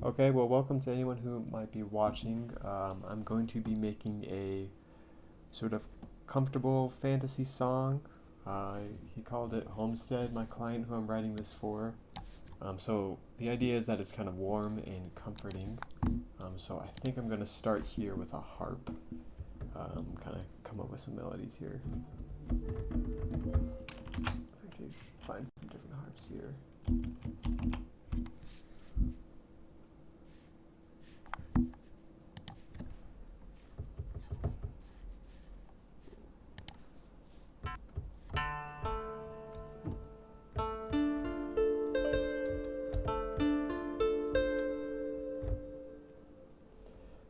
Okay, well, welcome to anyone who might be watching. I'm going to be making a sort of comfortable fantasy song. Uh, he called it Homestead, my client who I'm writing this for. So the idea is that it's kind of warm and comforting. So I think I'm going to start here with a harp, kind of come up with some melodies here. Actually, find some different harps here.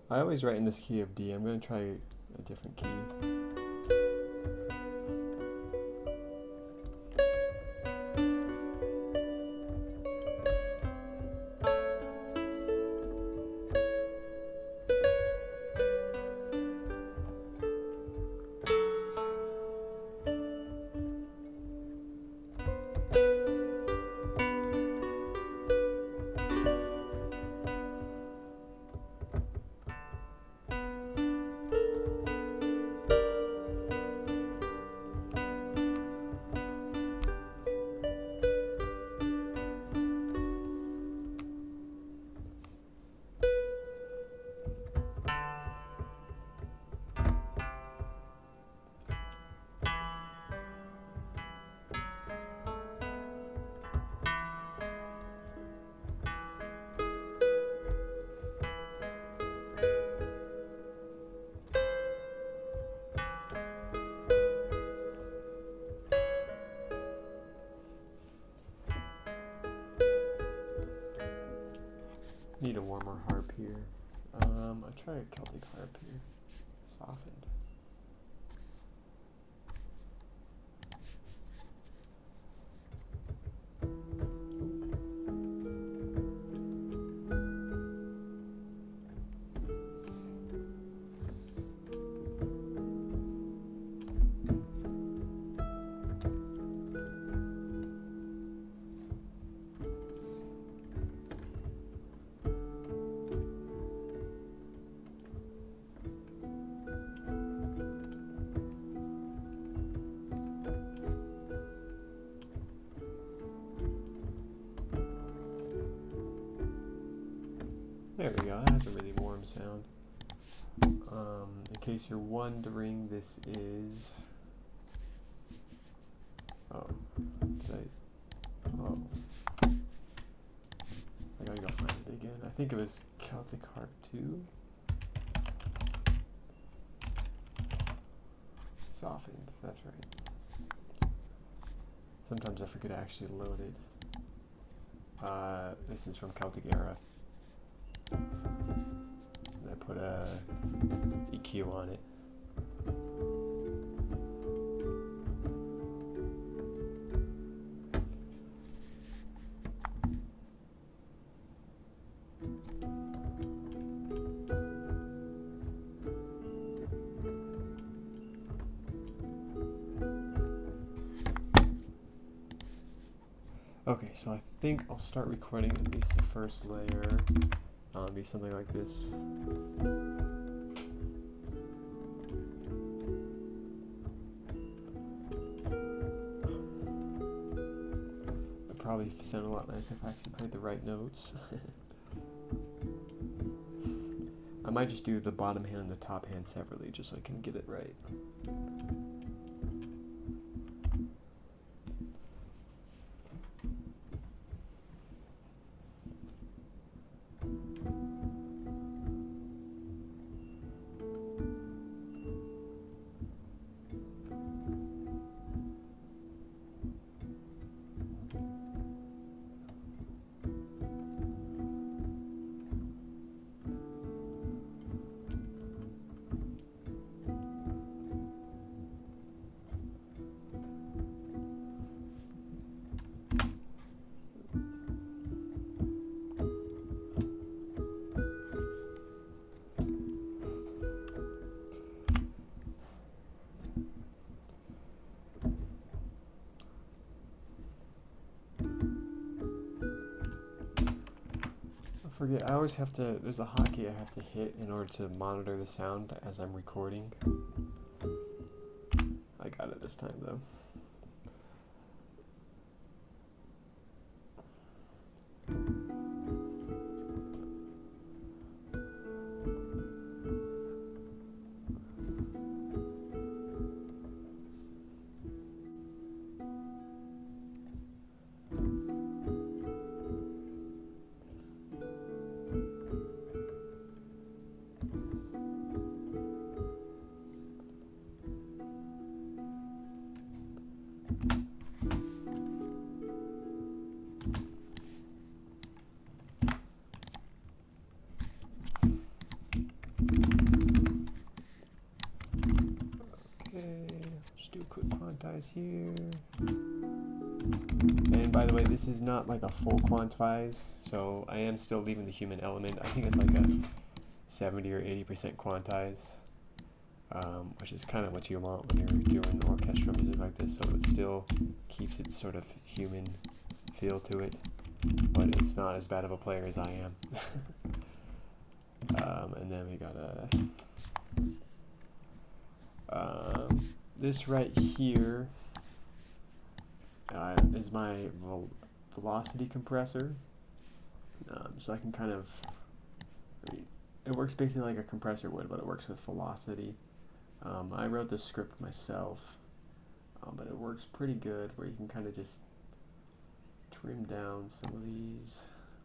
I always write in this key of D. I'm going to try a different key. Need a warmer harp here. I'll try a Celtic harp here. Softened. There we go, that has a really warm sound. In case you're wondering, this is... Oh, Oh. I gotta go find it again. I think it was Celtic Harp 2. Softened, that's right. Sometimes I forget to actually load it. This is from Celtic Era. And I put a EQ on it. Okay, so I think I'll start recording at least the first layer. Be something like this. It'd probably sound a lot nicer if I actually played the right notes. I might just do the bottom hand and the top hand separately just so I can get it right. forget, I always have to, there's a hotkey I have to hit in order to monitor the sound as I'm recording. I got it this time though. Just do a quick quantize here. And by the way, this is not like a full quantize, so I am still leaving the human element. I think it's like a 70 or 80% quantize, which is kind of what you want when you're doing orchestral music like this, so it still keeps its sort of human feel to it, but it's not as bad of a player as I am. And then we got this right here is my velocity compressor. So I can kind of, it works basically like a compressor would, but it works with velocity. I wrote the script myself, but it works pretty good where you can kind of just trim down some of these,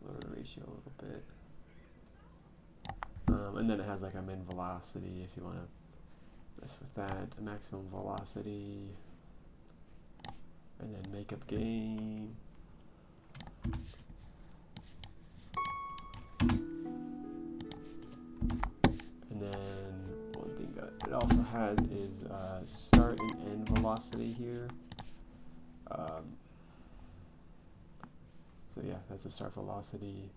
lower the ratio a little bit. And then it has like a min velocity if you want to mess with that, a maximum velocity, and then makeup gain. And then one thing that it also has is start and end velocity here. So yeah, that's the start velocity.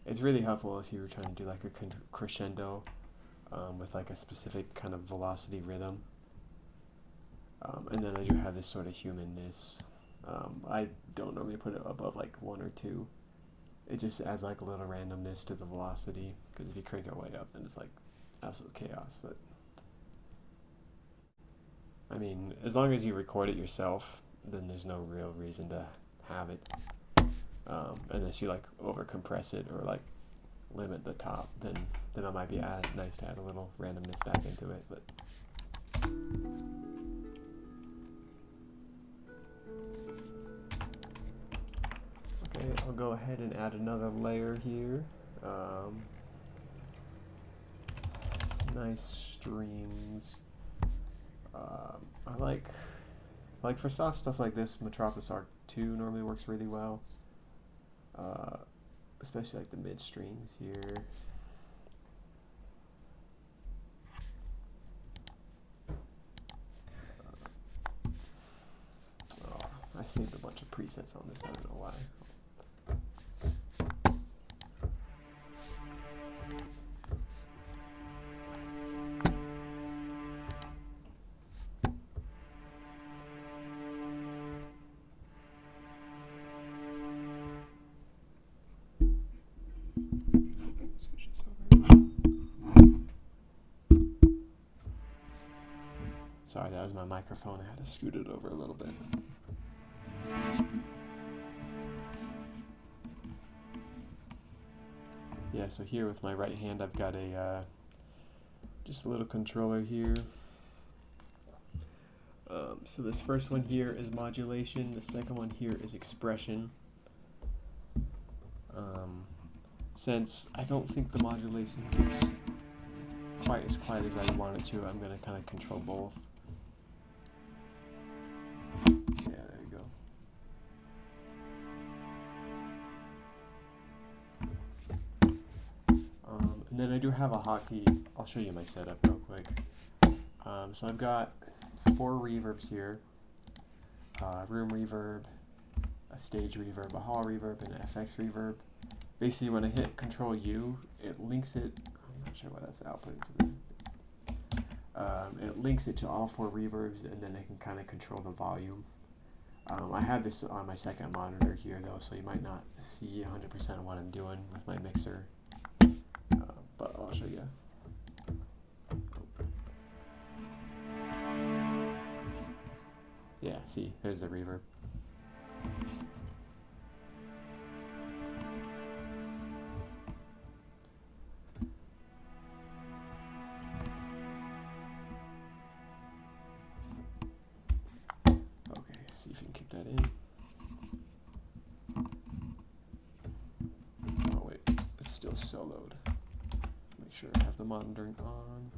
It's really helpful if you were trying to do like a crescendo with like a specific kind of velocity rhythm. And then I do have this sort of humanness. I don't normally put it above like 1 or 2. It just adds like a little randomness to the velocity, because if you crank it way up, then it's like absolute chaos. But I mean, as long as you record it yourself, then there's no real reason to have it. Unless you like over compress it or like limit the top, then it might be nice to add a little randomness back into it. But okay, I'll go ahead and add another layer here. Some nice strings. I like for soft stuff like this, Metropolis Arc 2 normally works really well. Especially like the mid strings here. I saved a bunch of presets on this, I don't know why. Sorry, that was my microphone. I had to scoot it over a little bit. Yeah, so here with my right hand, I've got a just a little controller here. So this first one here is modulation. The second one here is expression. Since I don't think the modulation gets quite as quiet as I want it to, I'm going to kind of control both. Yeah, there you go. And then I do have a hotkey. I'll show you my setup real quick. So I've got 4 reverbs here. Room reverb, a stage reverb, a hall reverb, and an FX reverb. Basically, when I hit Control U, it links it. I'm not sure why that's output into the. It links it to all 4 reverbs, and then I can kind of control the volume. I have this on my second monitor here, though, so you might not see 100% of what I'm doing with my mixer show you. Yeah, see, there's the reverb. Okay, see if you can kick that in. Oh wait, it's still soloed. Make sure I have the monitoring on.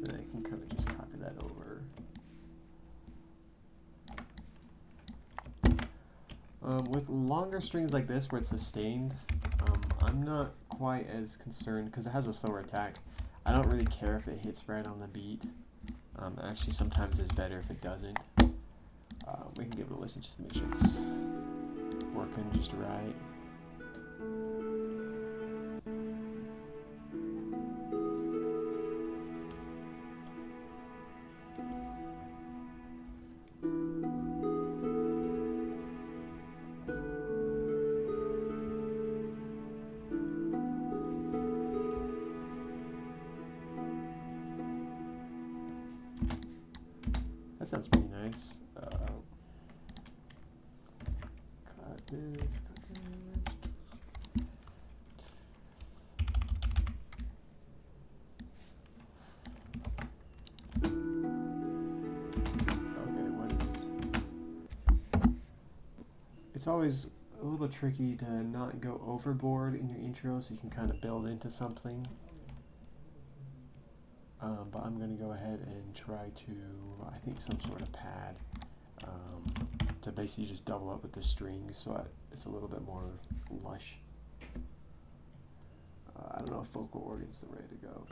Then I can kind of just copy that over. With longer strings like this where it's sustained, I'm not quite as concerned because it has a slower attack. I don't really care if it hits right on the beat. Actually, sometimes it's better if it doesn't. We can give it a listen just to make sure it's working just right. That sounds pretty nice. Cut this, cut this. Okay, what is... It's always a little tricky to not go overboard in your intro so you can kind of build into something. But I'm going to go ahead and try to, I think, some sort of pad to basically just double up with the strings so it's a little bit more lush. I don't know if vocal organ's the way to go.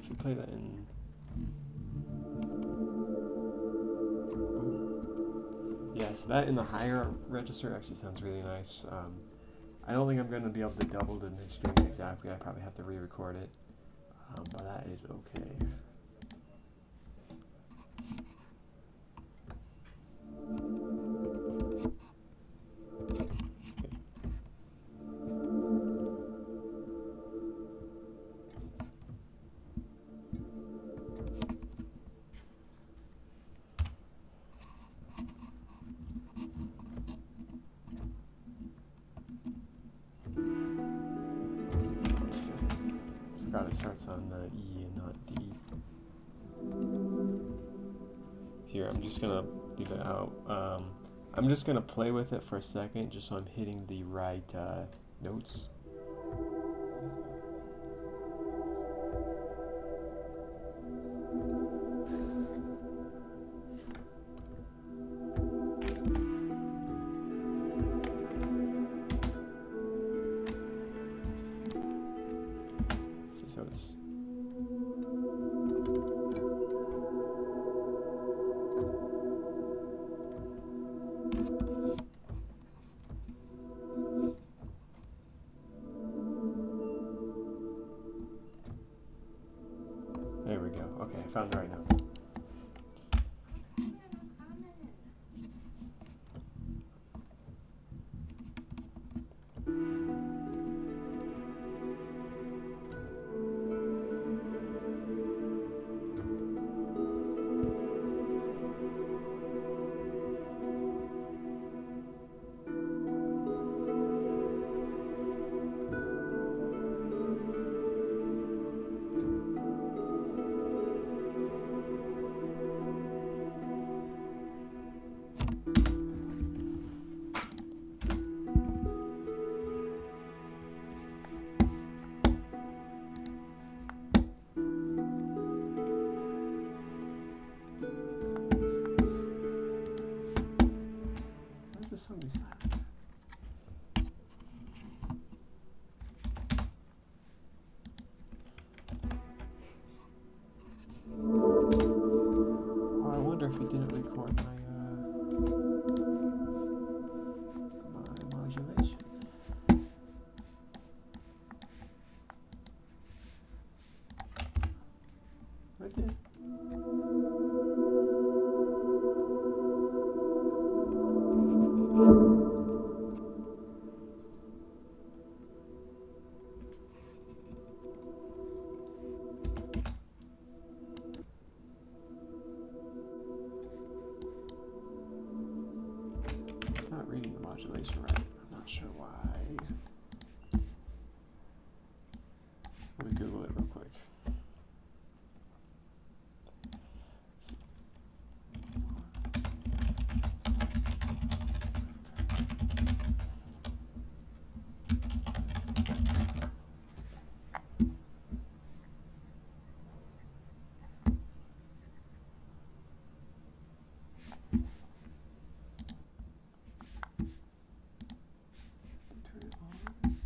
If you play that in... Yeah, so that in the higher register actually sounds really nice. I don't think I'm going to be able to double the mid strings exactly. I probably have to re-record it, but that is okay. Forgot it starts on E and not D. Here, I'm just gonna leave it out. I'm just gonna play with it for a second, just so I'm hitting the right notes. So it's... There we go. Okay, I found the right note. Right there. It's not reading the modulation right. I'm not sure why. Let me Google it real quick. Turn it on.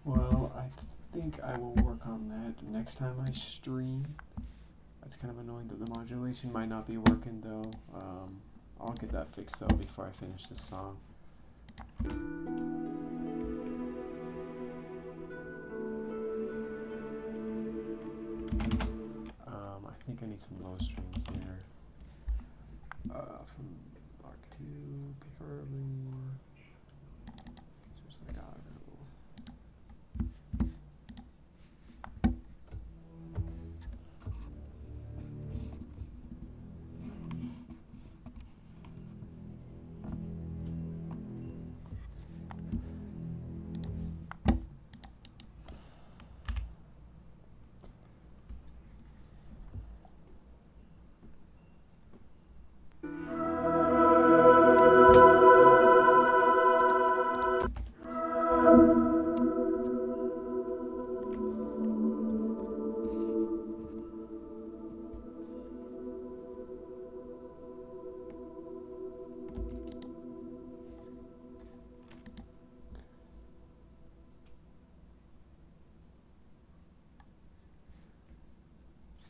Well, I think I will work on that next time I stream. It's kind of annoying that the modulation might not be working though. I'll get that fixed though before I finish this song. I think I need some low strings here. From Mark II, preferably. Just legato.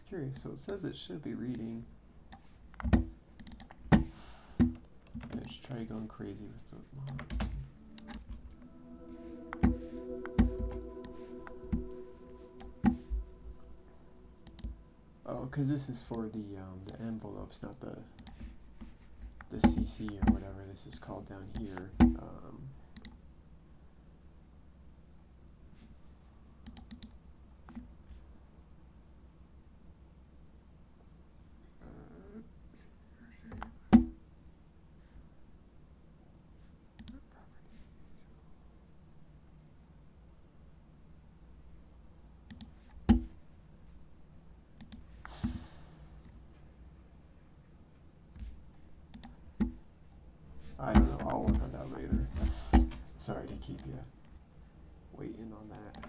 Curious, so it says it should be reading. Let's try going crazy with the mods. Oh, because this is for the envelopes, not the CC or whatever this is called down here. I don't know, I'll work on that later. Sorry to keep you waiting on that.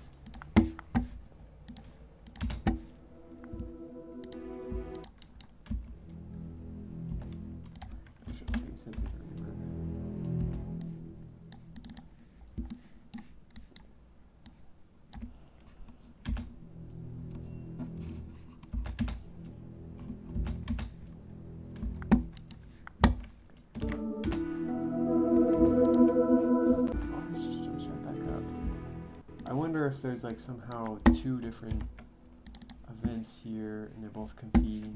I wonder if there's like somehow two different events here and they're both competing.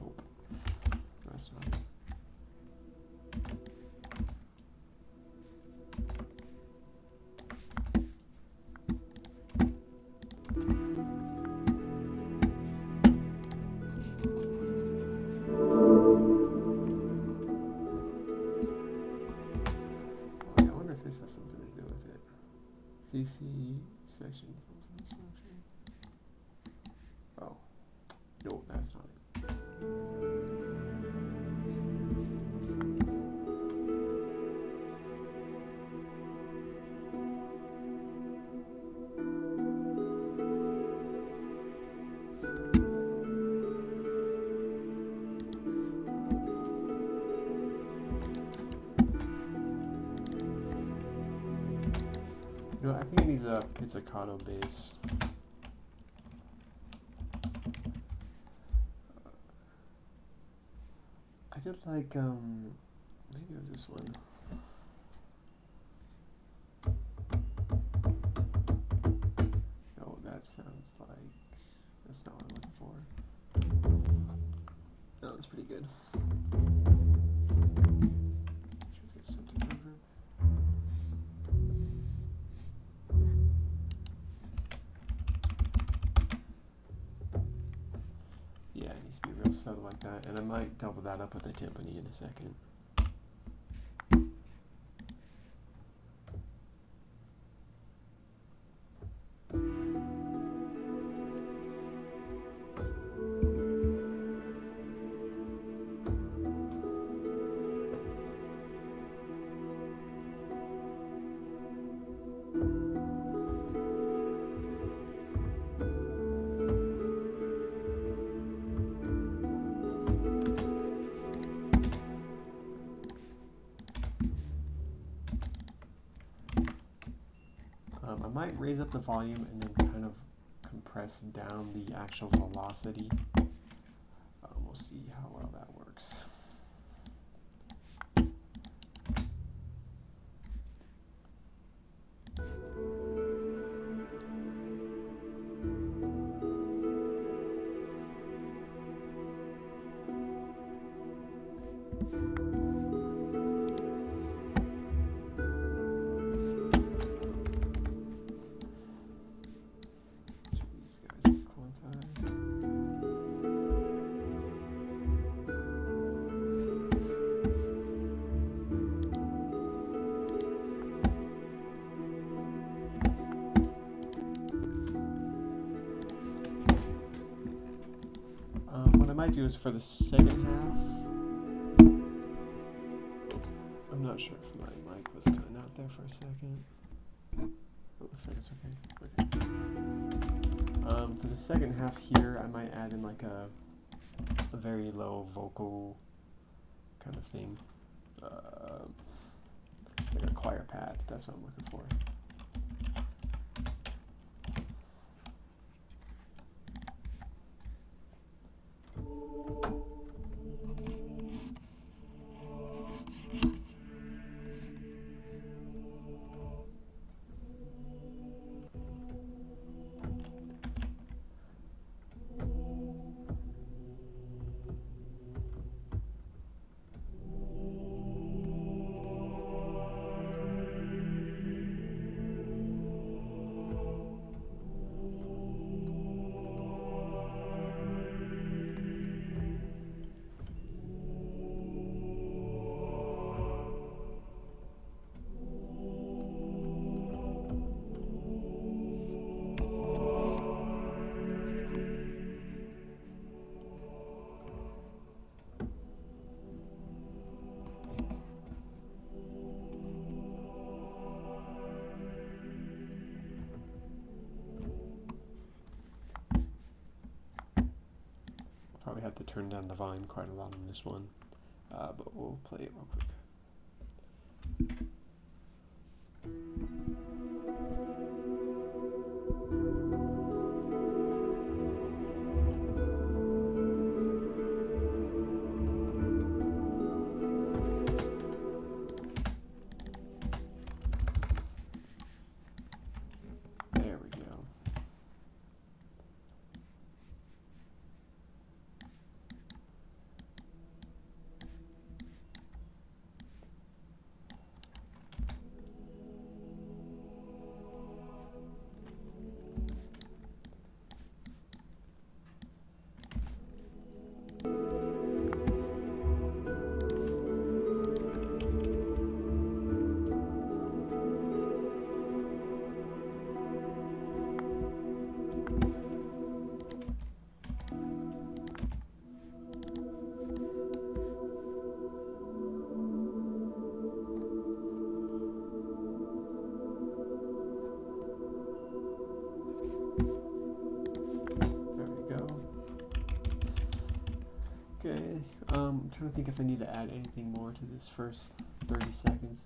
Nope, that's not it. This has something to do with it. CC section. Oh, no, that's not it. a pizzicato bass. I did like, maybe it was this one. Oh, that sounds like, that's not what I'm looking for. That was pretty good. Should get something over. Yeah, it needs to be real subtle like that, and I might double that up with a timpani in a second. I might raise up the volume and then kind of compress down the actual velocity. We'll see how well that works. What I might do is for the second half, I'm not sure if my mic was cutting out there for a second. It looks like it's okay. For the second half here, I might add in like a very low vocal kind of thing, like a choir pad. That's what I'm looking for. Probably have to turn down the volume quite a lot on this one, but we'll play it real quick. There we go. Okay, I'm trying to think if I need to add anything more to this first 30 seconds.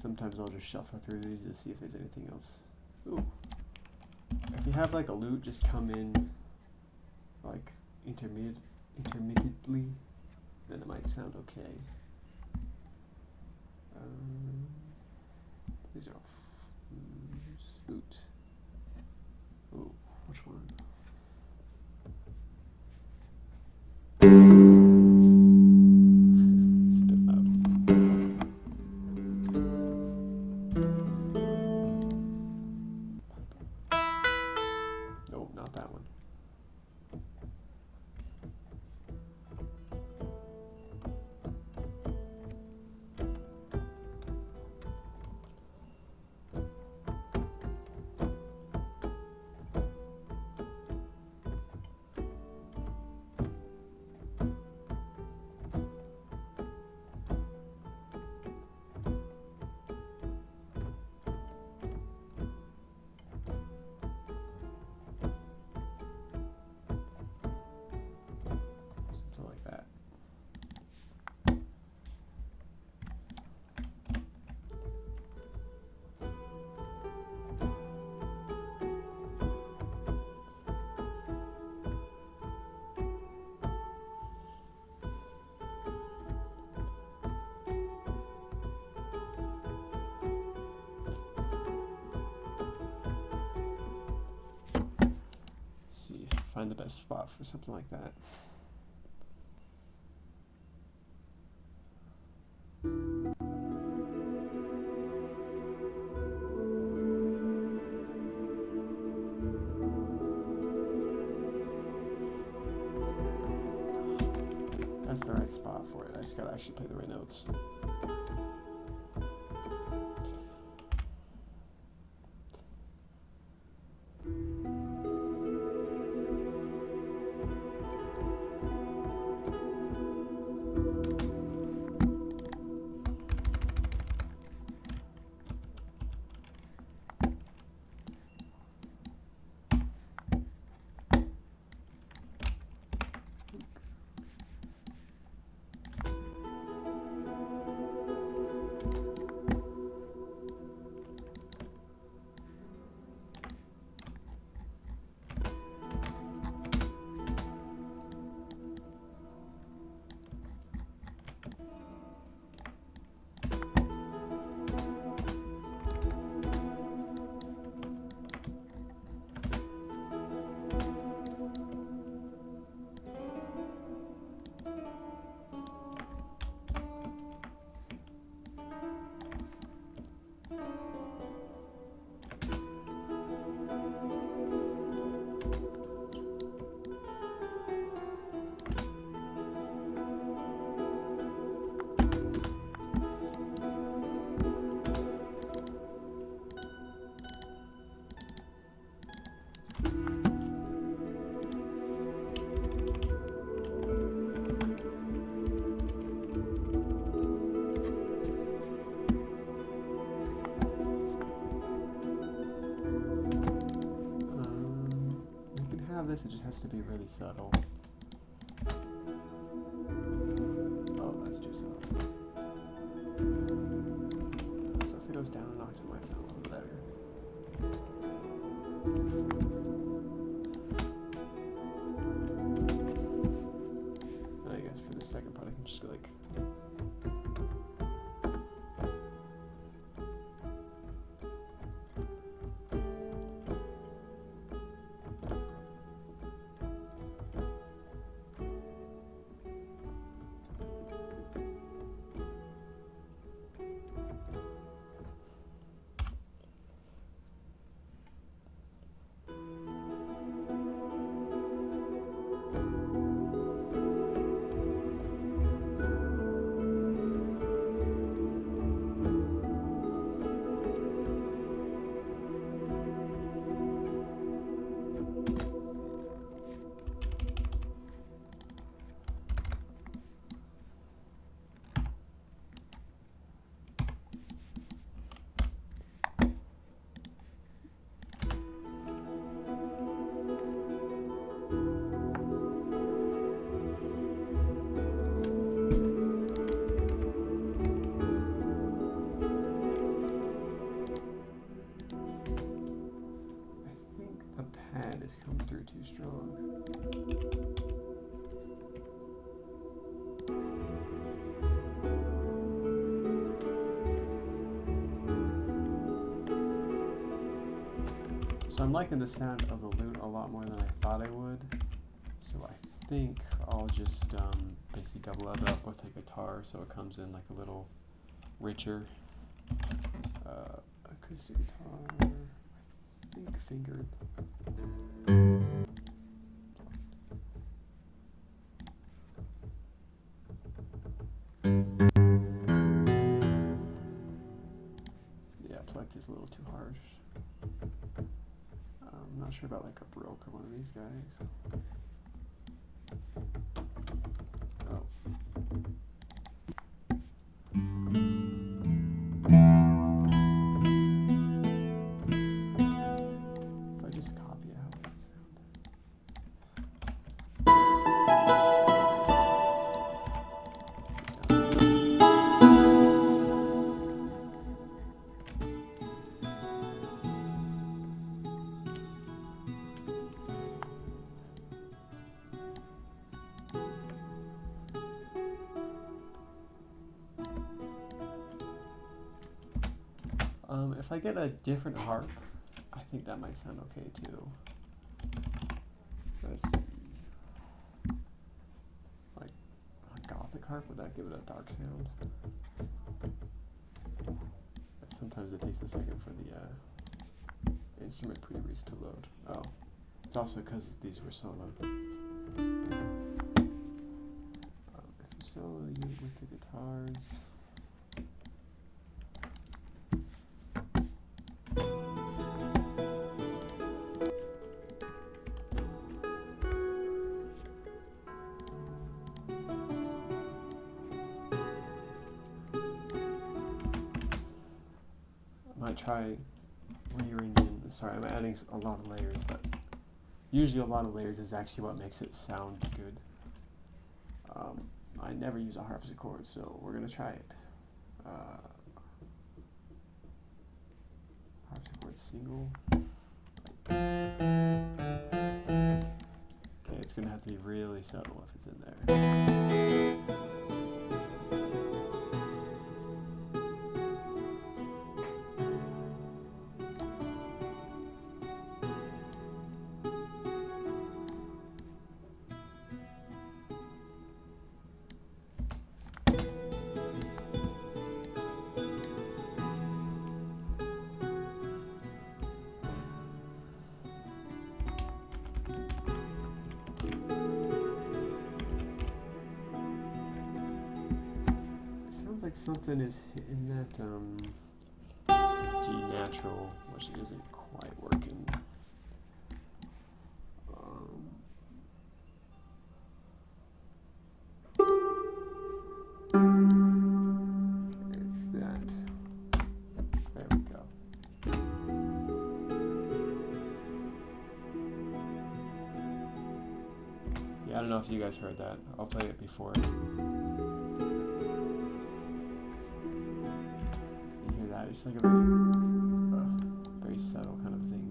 sometimes I'll just shuffle through these to see if there's anything else. Ooh. If you have like a lute, just come in like intermittently, then it might sound okay. These are all flute. Ooh, which one? It's a bit loud. Nope, not that one. Something like that. See, find the best spot for something like that. That's the right spot for it. I just gotta actually play the right notes. You can have this, it just has to be really subtle. Oh, that's too subtle. So if it goes down an octave, it might sound a little better. I guess for the second part, I can just go like. a pad is coming through too strong. So I'm liking the sound of the lute a lot more than I thought I would. So I think I'll just basically double it up with a guitar so it comes in like a little richer acoustic guitar. I think fingered. Yeah, plucked is a little too harsh. I'm not sure about like a Broke or one of these guys. Oh. If I just copy it, how would that if I get a different harp, I think that might sound okay too. Let's see. Like a Gothic harp, would that give it a dark sound? Sometimes it takes a second for the instrument previews to load. Oh, it's also because these were soloed. If you solo you with the guitars. Might try layering in. Sorry, I'm adding a lot of layers, but usually a lot of layers is actually what makes it sound good. I never use a harpsichord, so we're gonna try it. Harpsichord single. Okay, it's gonna have to be really subtle if it's in there. Like something is hitting that G natural, which isn't quite working. It's that. There we go. Yeah, I don't know if you guys heard that. I'll play it before. It's like a very subtle kind of thing.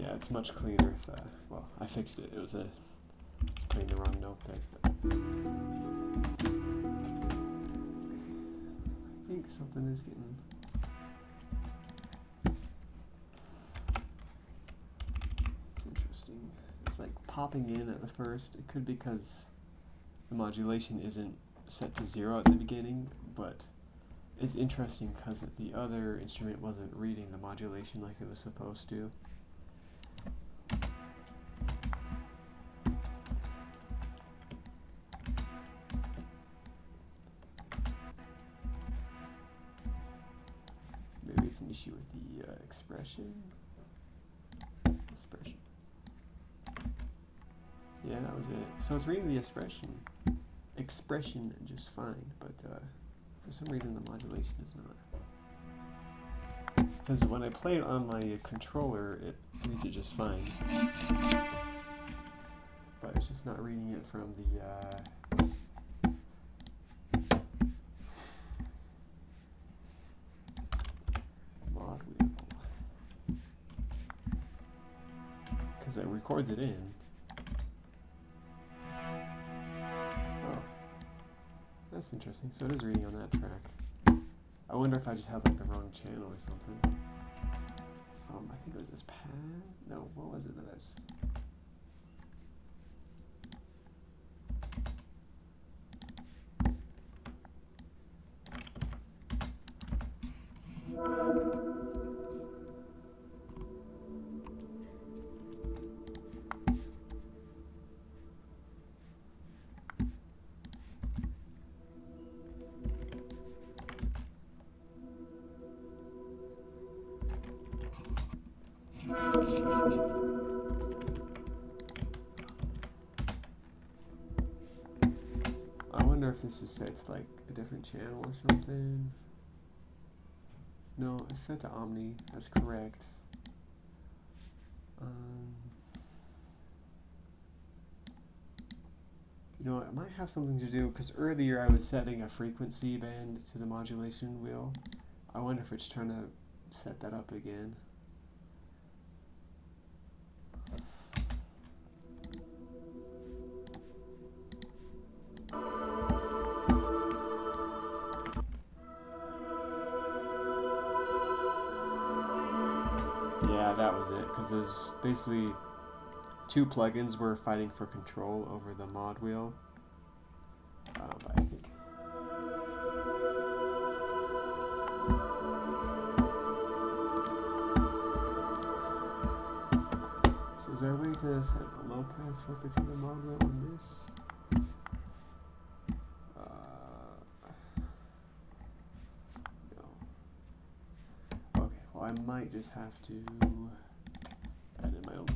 Yeah, it's much cleaner if, well, I fixed it. It's playing the wrong note there. I think something is getting... It's like popping in at the first. It could be because the modulation isn't set to 0 at the beginning, but it's interesting because the other instrument wasn't reading the modulation like it was supposed to. Maybe it's an issue with the expression. Yeah, that was it. So it's reading the expression just fine, but for some reason the modulation is not. Because when I play it on my controller, it reads it just fine. But it's just just not reading it from the mod wheel. Because it records it in. Oh. That's interesting. So it is reading on that track. I wonder if I just had like the wrong channel or something. I think it was this pad. No, what was it that I was... I wonder if this is set to like a different channel or something. No, it's set to Omni. That's correct. You know, it might have something to do, because earlier I was setting a frequency band to the modulation wheel. I wonder if it's trying to set that up again. Yeah, that was it, because there's basically two plugins were fighting for control over the mod wheel. But I think... So is there a way to set a low pass filter to the mod wheel on this? No. Okay, well I might just have to add in my own.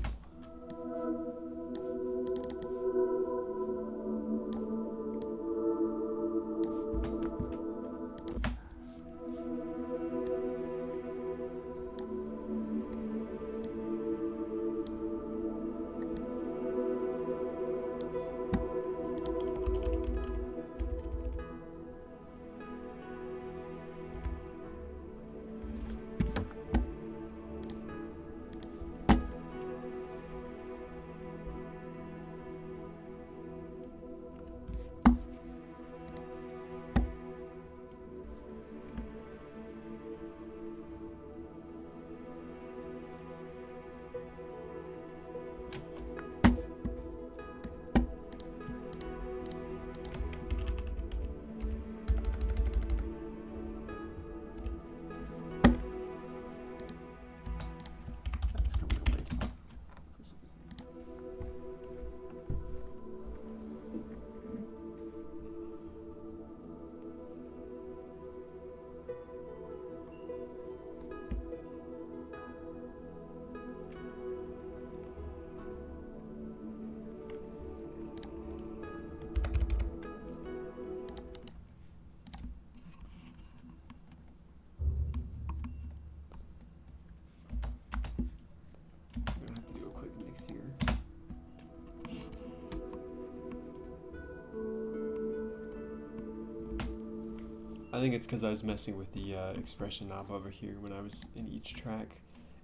I think it's because I was messing with the expression knob over here when I was in each track,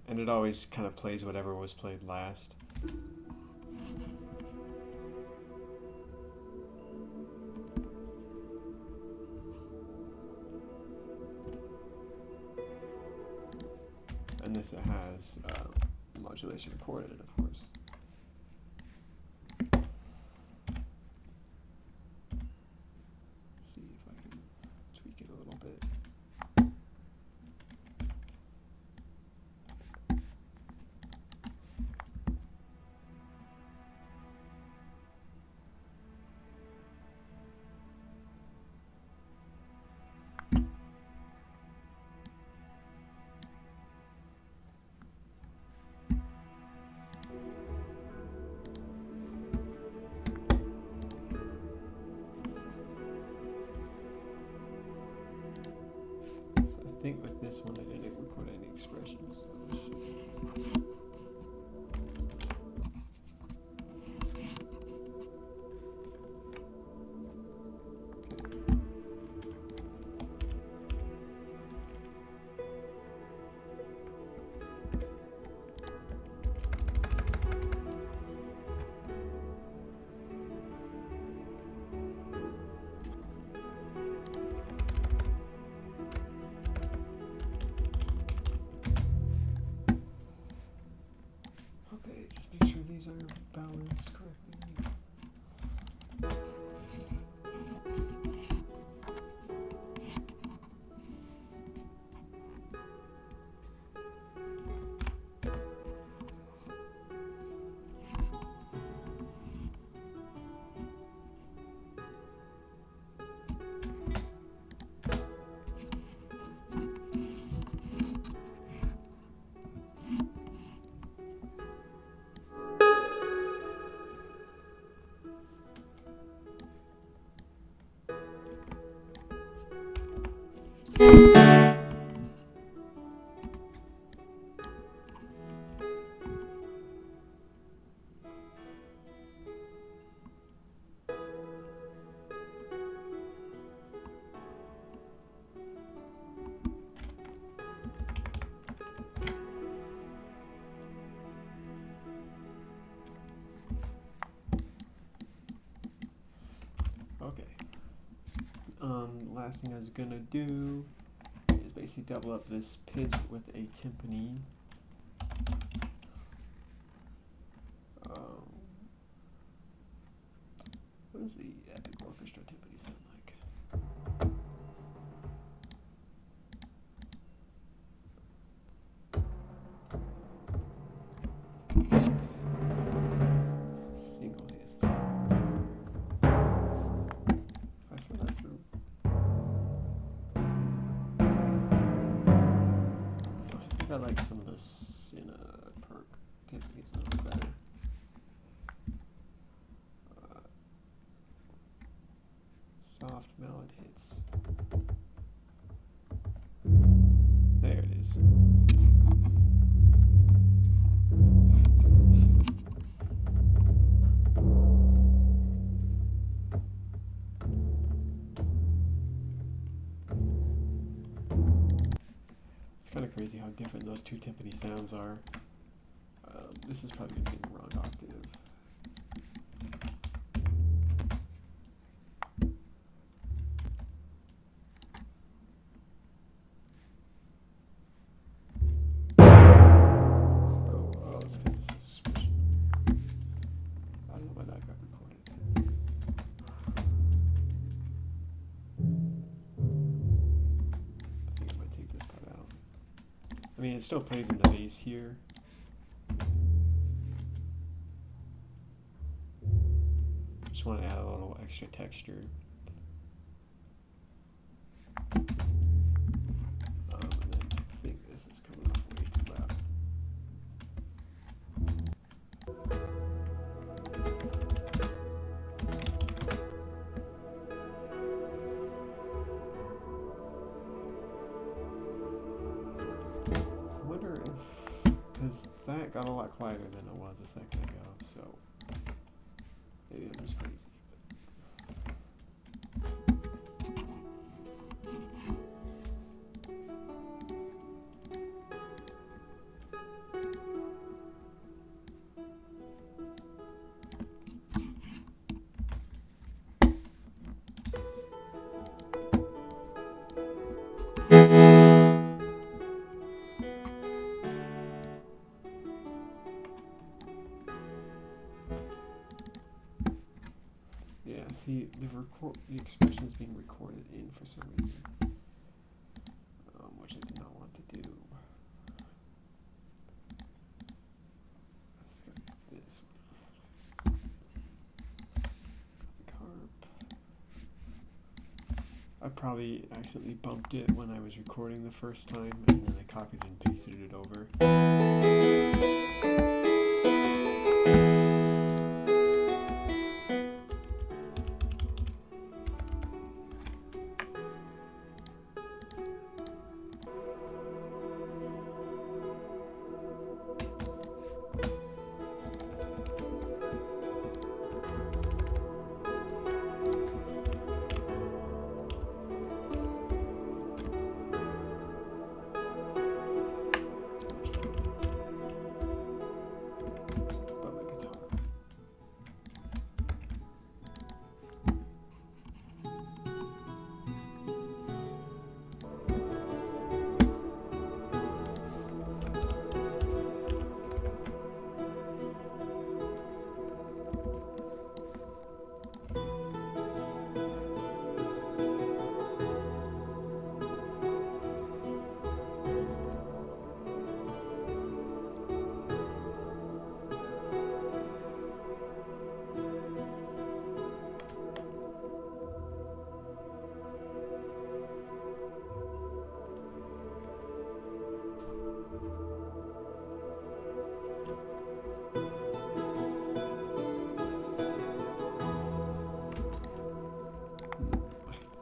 and it always kind of plays whatever was played last. And this it has modulation recorded, of course. I think with this one I didn't record any expressions. So balance correctly. Okay. Last thing I was gonna do is basically double up this pit with a timpani. What does the Epic Orchestra timpani sound like? Single hands. If I throw that through. I think I like some of the Cineperk timpanis a little better. Soft melody hits. There it is. It's kind of crazy how different those two timpani sounds are. This is probably going to be in the wrong octave. It's because this is switching. I don't know why that got recorded. I think I might take this part out. I mean, it still plays in the bass here. Just want to add a little extra texture. And then I think this is coming off way too loud. I wonder if, because that got a lot quieter than it was a second ago, so maybe I'm just crazy. Yeah, see, the expression is being recorded in for some reason, which I did not want to do. Let's go with this one. Carp. I probably accidentally bumped it when I was recording the first time, and then I copied and pasted it over.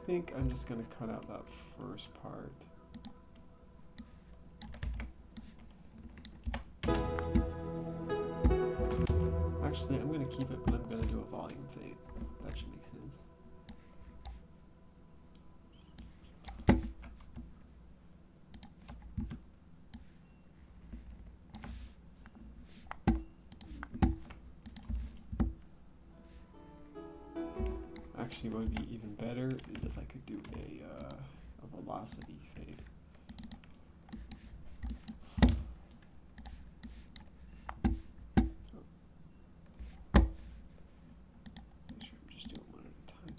think I'm just going to cut out that first part. Actually, I'm going to keep it, but I'm going to do a volume fade. That should make sense. Actually, what would be even better is if I could do a velocity fade. Make sure I'm just doing one at a time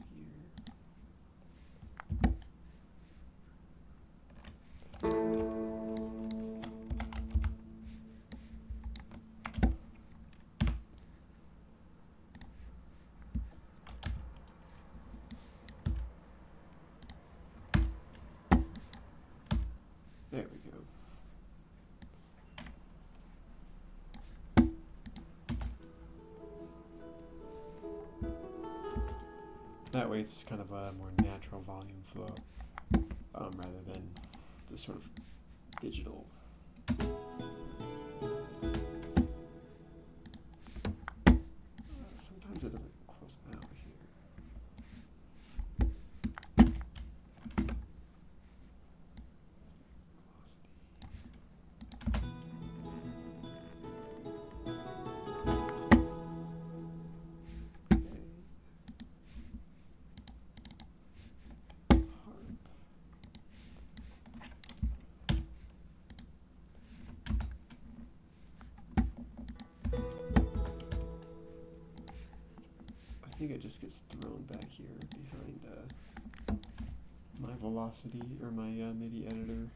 There we go. That way it's kind of a more natural volume flow, rather than the sort of digital. Sometimes it doesn't close out here. I think it just gets thrown back here behind my velocity or my MIDI editor.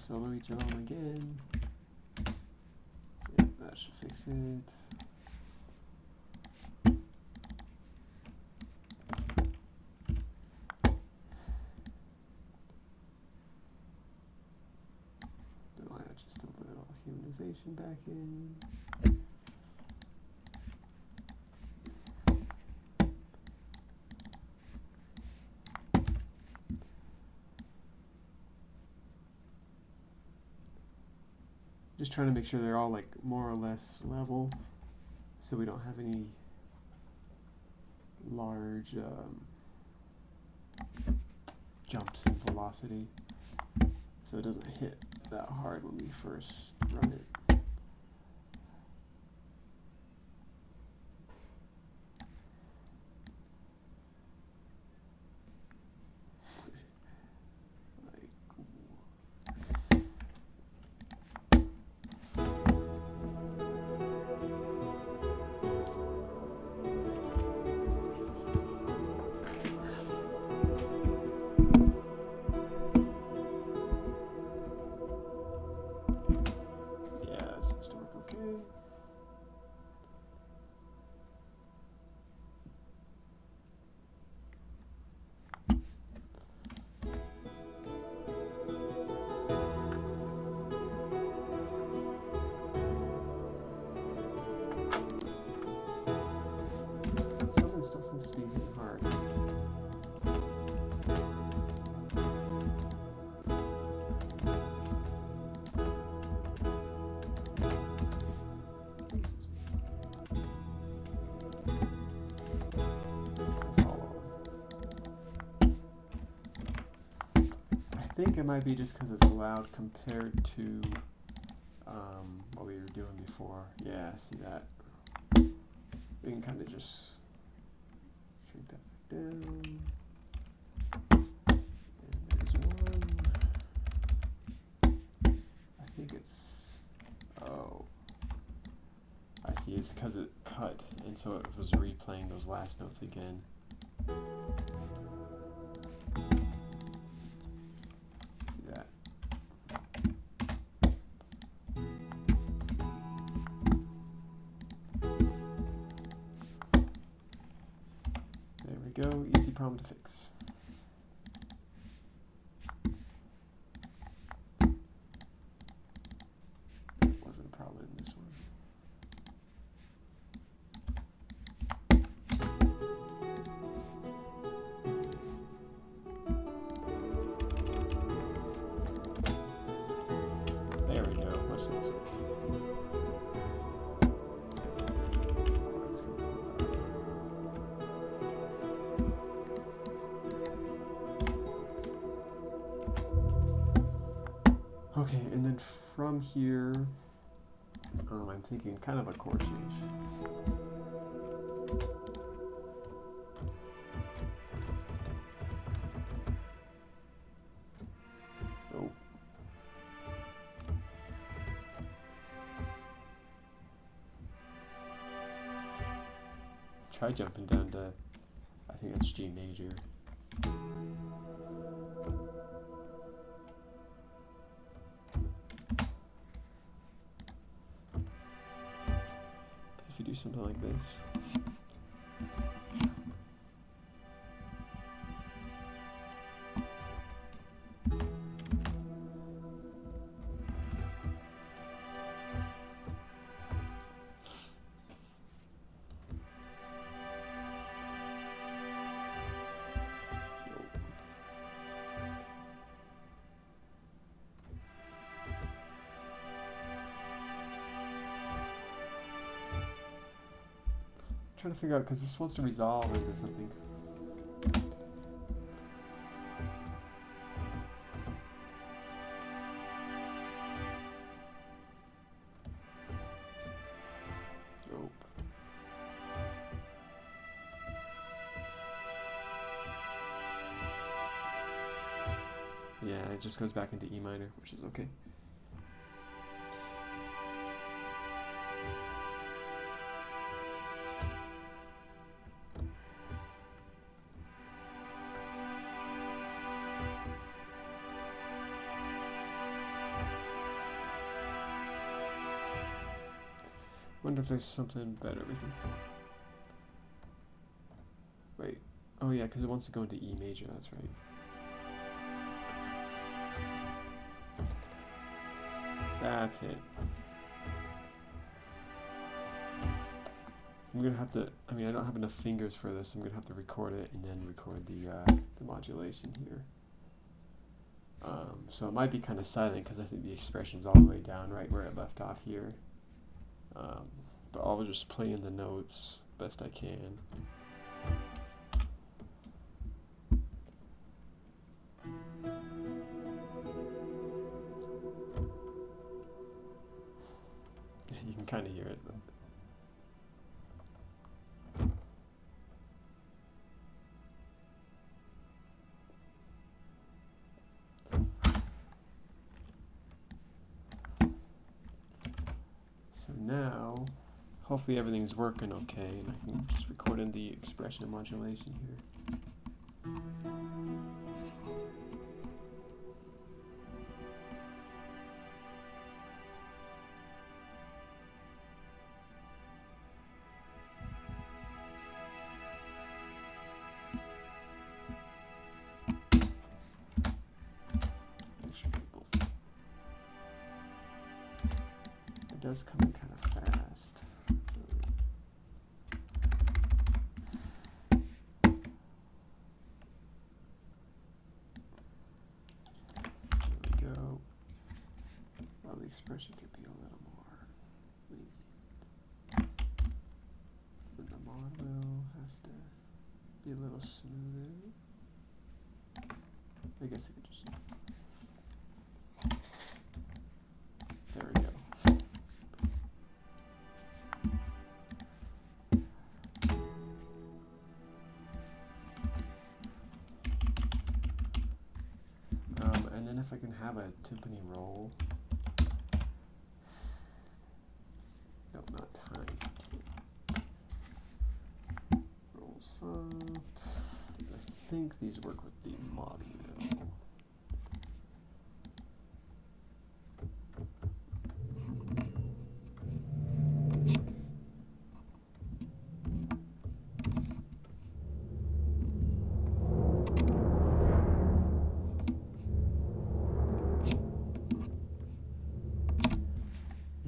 Solo each of them again. Yeah, that should fix it. Do I add just a little humanization back in? Just trying to make sure they're all like more or less level, so we don't have any large jumps in velocity, so it doesn't hit that hard when we first run it. I think it might be just because it's loud compared to what we were doing before. Yeah, see that? We can kind of just shrink that back down. And there's one. I think it's, oh, I see, it's because it cut, and so it was replaying those last notes again. See that? There we go, easy problem to fix. Wasn't a problem in this one. There we go, much nicer. Okay, and then from here, I'm thinking kind of a chord change. Oh. Try jumping down to, I think that's G major. If you do something like this. Trying to figure out, because this wants to resolve into something. Nope. Yeah, it just goes back into E minor, which is okay. Wonder if there's something better we can. Wait. Oh yeah, because it wants to go into E major. That's right. That's it. I'm gonna have to. I mean, I don't have enough fingers for this. I'm gonna have to record it and then record the modulation here. So it might be kind of silent because I think the expression's all the way down right where it left off here. But I'll just play in the notes best I can. You can kind of hear it. So now, hopefully everything's working okay, and I can just record in the expression and modulation here. It does come in kind of fast. There we go. Well, the expression could be a little more lenient. And the mono has to be a little smoother. I guess it could just. There we go. timpani roll. No, not time. Roll soft. I think these work with the modio.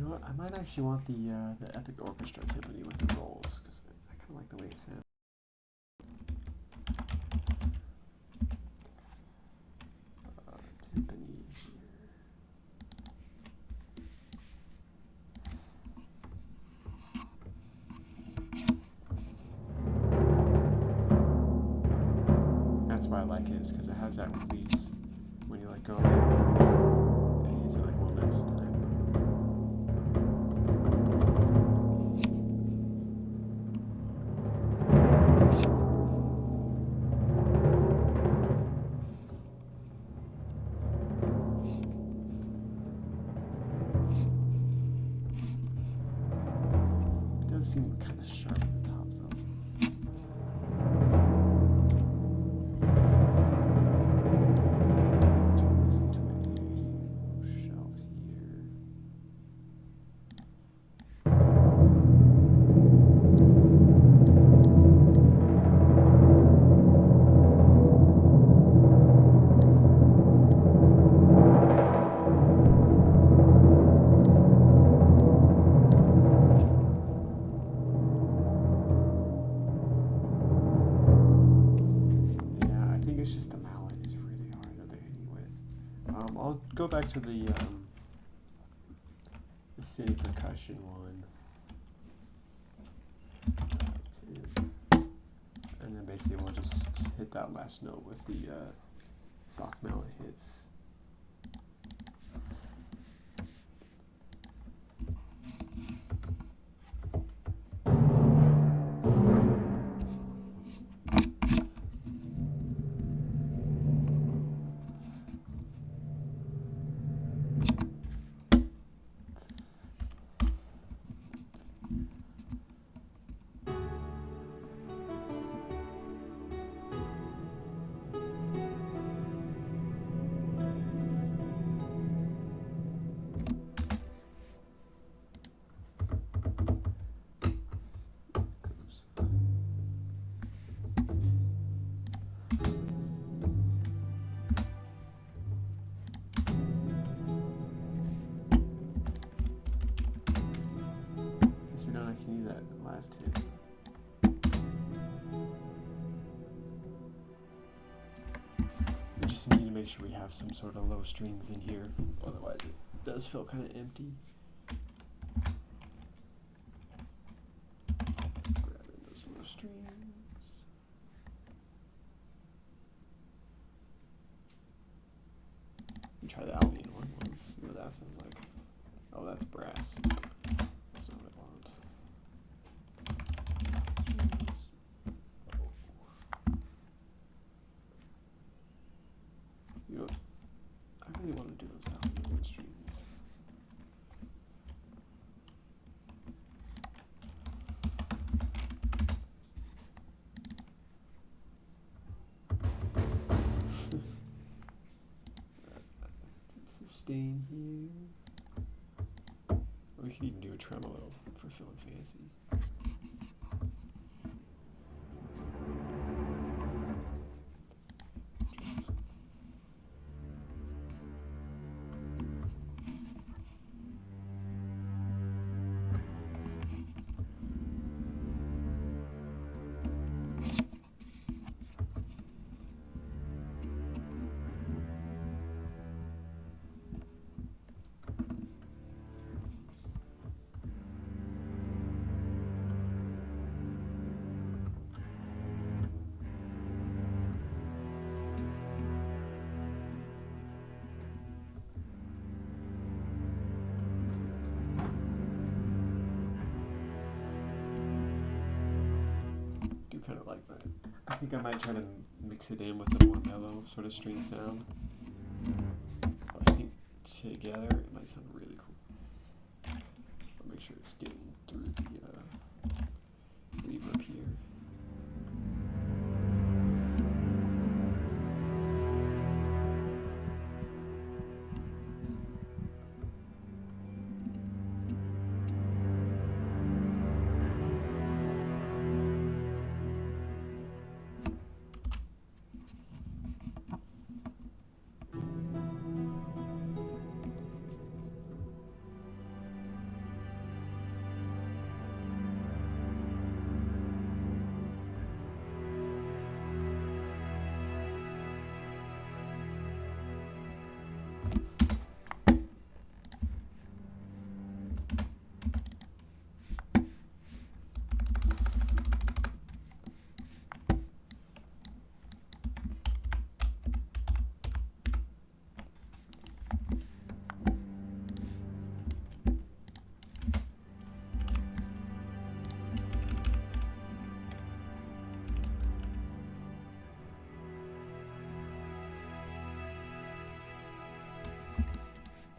I might actually want the Epic Orchestra timpani with the rolls, because I kind of like the way it sounds. Timpani here. That's why I like it, is because it has that release when you let go of it. It hits it like one last time. It does seem kind of sharp at the top, though. Turn this into a shelf here. Yeah, I think it's just the mallet is really hard that they're hitting with. I'll go back to the city percussion one. And then basically we'll just hit that last note with the soft mallet hits. Guess we don't actually need that last hit. We just need to make sure we have some sort of low strings in here, otherwise it does feel kind of empty. Grabbing those low strings. And try the Albion one. Let's see what that sounds like. Oh, that's brass. That's not what I want. You know, I really want to do those Albion strings. Sustain here. We could even do a tremolo for feeling fancy. Kind of like that. I think I might try to mix it in with the more mellow sort of string sound. But I think together, it might sound really cool. I'll make sure it's getting through the reverb here.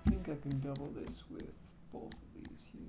I think I can double this with both of these here.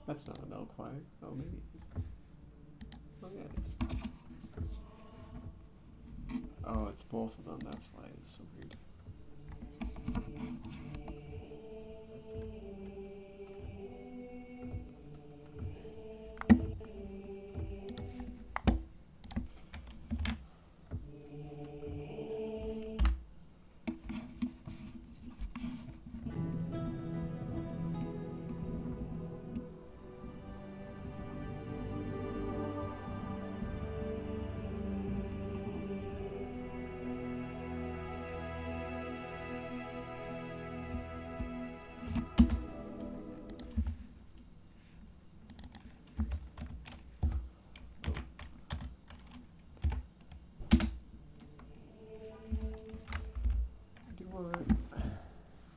That's not an L choir. Oh, maybe it is. Oh, yeah, it is. Oh, it's both of them. That's why it's so weird.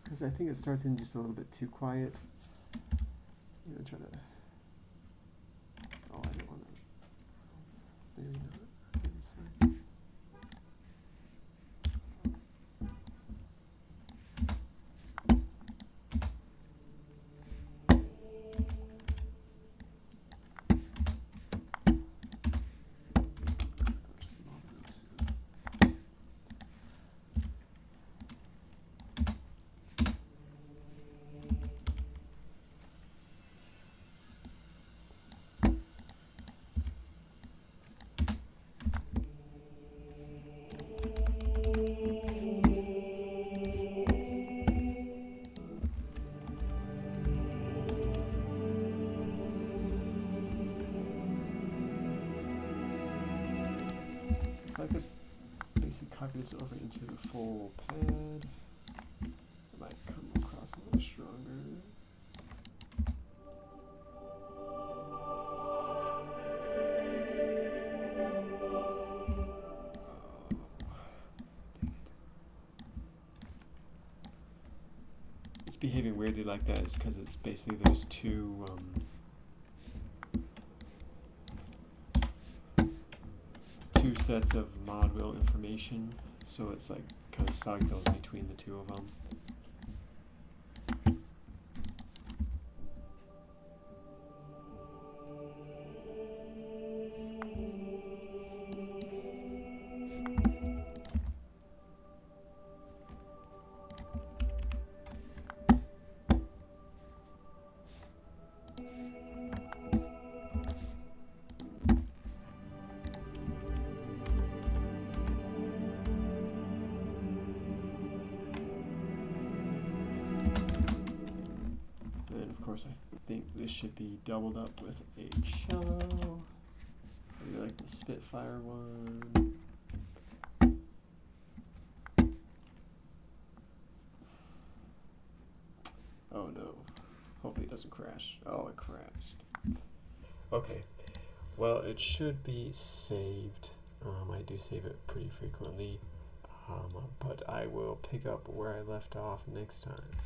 Because I think it starts in just a little bit too quiet. I'm gonna try to. Oh, I don't want to. Maybe not. Maybe it's fine. If I could basically copy this over into the full pad, it might come across a little stronger. It's behaving weirdly like that is because it's basically those two sets of mod wheel information, so it's like kind of cycles between the two of them. I think this should be doubled up with a cello. Maybe like the Spitfire one. Oh no. Hopefully it doesn't crash. Oh, it crashed. Okay. Well, it should be saved. I do save it pretty frequently. But I will pick up where I left off next time.